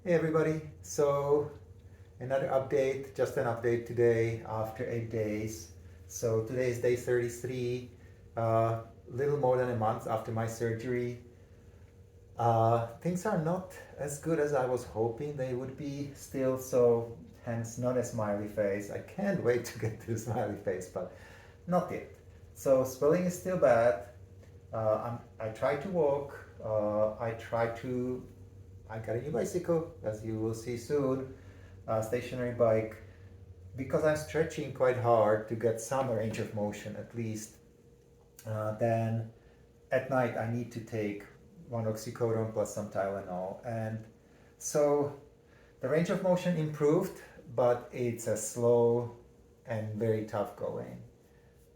Hey everybody, so another update, just an update today after 8 days. So today is day 33, little more than a month after my surgery. Things are not as good as I was hoping they would be still, so hence not a smiley face. I can't wait to get to the smiley face, but not yet. So swelling is still bad. I try to walk. I got a new bicycle, as you will see soon, a stationary bike, because I'm stretching quite hard to get some range of motion at least. Then at night I need to take one oxycodone plus some Tylenol, and so the range of motion improved, but it's a slow and very tough going.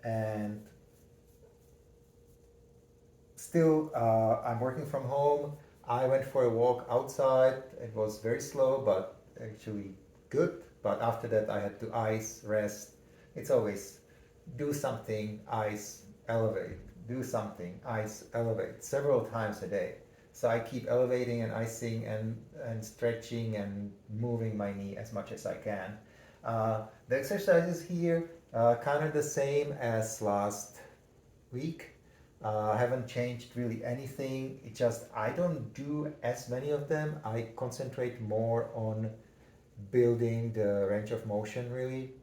And still, I'm working from home. I went for a walk outside. It was very slow, but actually good. But after that, I had to ice, rest. It's always do something, ice, elevate, do something, ice, elevate, several times a day. So I keep elevating and icing and stretching and moving my knee as much as I can. The exercises here kind of the same as last week. I haven't changed really anything. It just I don't do as many of them. I concentrate more on building the range of motion really.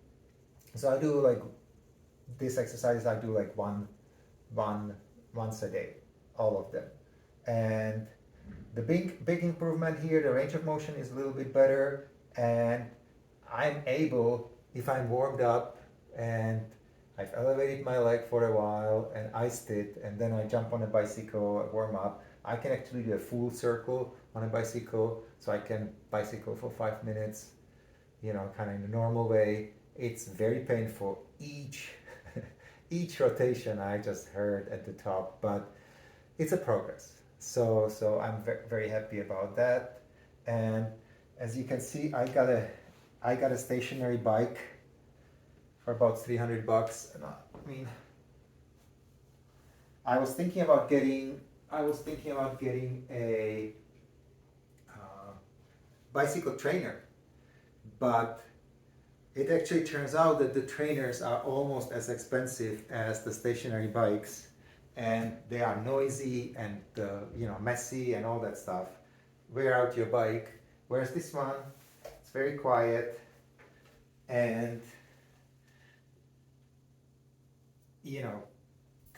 So I do like these exercises. I do like one once a day, all of them. And the big improvement here, the range of motion is a little bit better, and I'm able, if I'm warmed up and I've elevated my leg for a while and iced it, and then I jump on a bicycle, warm up. I can actually do a full circle on a bicycle, so I can bicycle for 5 minutes, kind of in the normal way. It's very painful each each rotation I just heard at the top, but it's a progress. So I'm very happy about that. And as you can see, I got a stationary bike for about $300. And I mean, I was thinking about getting a bicycle trainer, but it actually turns out that the trainers are almost as expensive as the stationary bikes, and they are noisy and messy and all that stuff. Wear out your bike. Whereas this one, it's very quiet and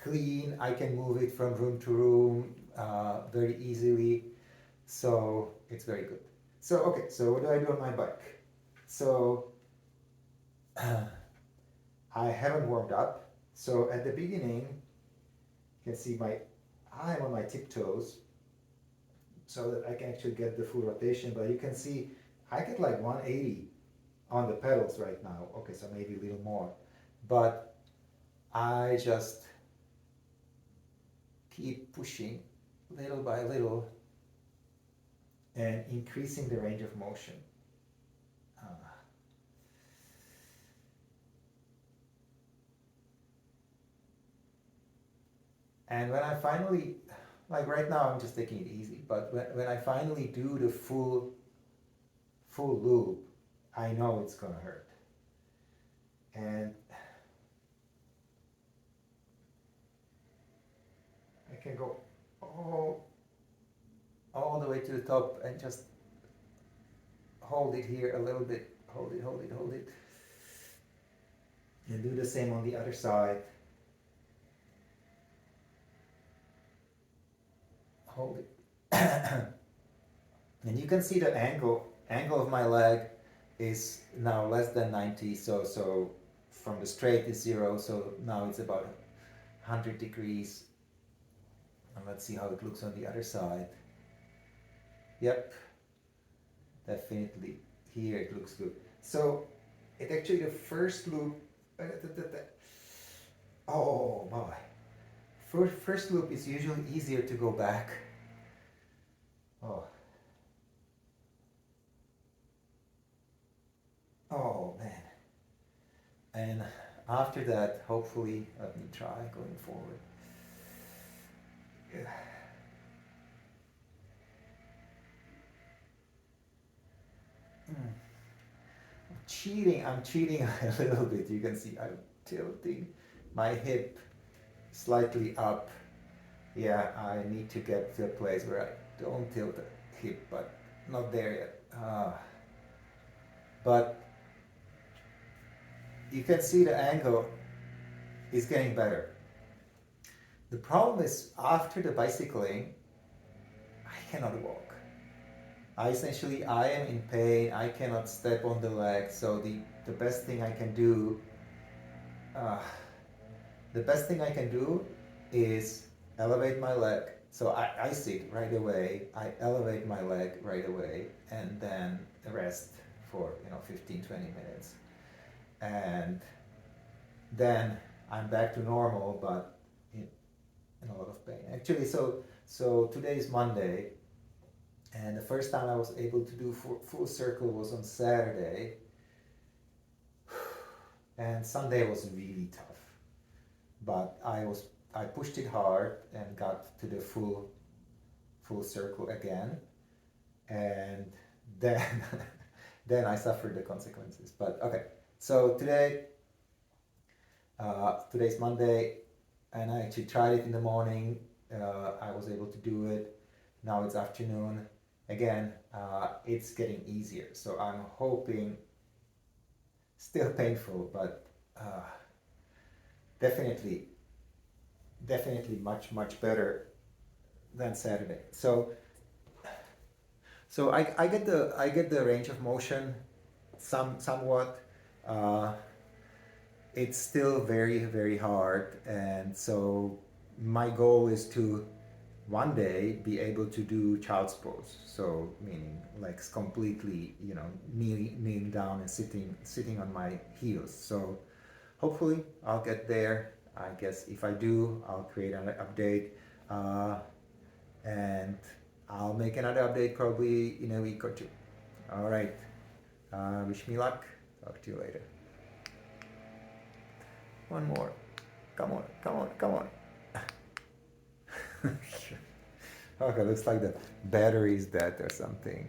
clean. I can move it from room to room very easily, so it's very good. So okay, so what do I do on my bike? So I haven't warmed up. So at the beginning, you can see I'm on my tiptoes, so that I can actually get the full rotation. But you can see I get like 180 on the pedals right now. Okay, so maybe a little more, but I just keep pushing little by little and increasing the range of motion. And when I finally, like right now, I'm just taking it easy, but when I finally do the full loop, I know it's gonna hurt. And I can go all the way to the top and just hold it here a little bit, hold it, and do the same on the other side. Hold it. And you can see the angle of my leg is now less than 90, so from the straight is 0, so now it's about 100 degrees. And let's see how it looks on the other side. Yep, definitely here it looks good. So it actually, the first loop, oh my, first loop is usually easier to go back. Oh man. And after that, hopefully, let me try going forward. Yeah. I'm cheating a little bit. You can see I'm tilting my hip slightly up. Yeah, I need to get to a place where I don't tilt the hip, but not there yet. But you can see the angle is getting better. The problem is after the bicycling, I cannot walk. I am in pain. I cannot step on the leg. So the best thing I can do, uh, the best thing I can do is elevate my leg. So I sit right away. I elevate my leg right away, and then rest for 15, 20 minutes, and then I'm back to normal, but in a lot of pain. Actually, so today is Monday, and the first time I was able to do full circle was on Saturday, and Sunday was really tough. But I pushed it hard and got to the full circle again, and then then I suffered the consequences. But okay, so today's Monday, and I actually tried it in the morning. I was able to do it. Now it's afternoon. Again, it's getting easier. So I'm hoping, still painful, but definitely, definitely much better than Saturday. So I get the range of motion somewhat. Uh, it's still very hard, and so my goal is to one day be able to do child's pose. So meaning like completely, kneeling down and sitting on my heels. So hopefully I'll get there. I guess if I do, I'll create an update, and I'll make another update probably in a week or two. All right. Wish me luck. Talk to you later. One more. Come on. Okay, looks like the battery is dead or something.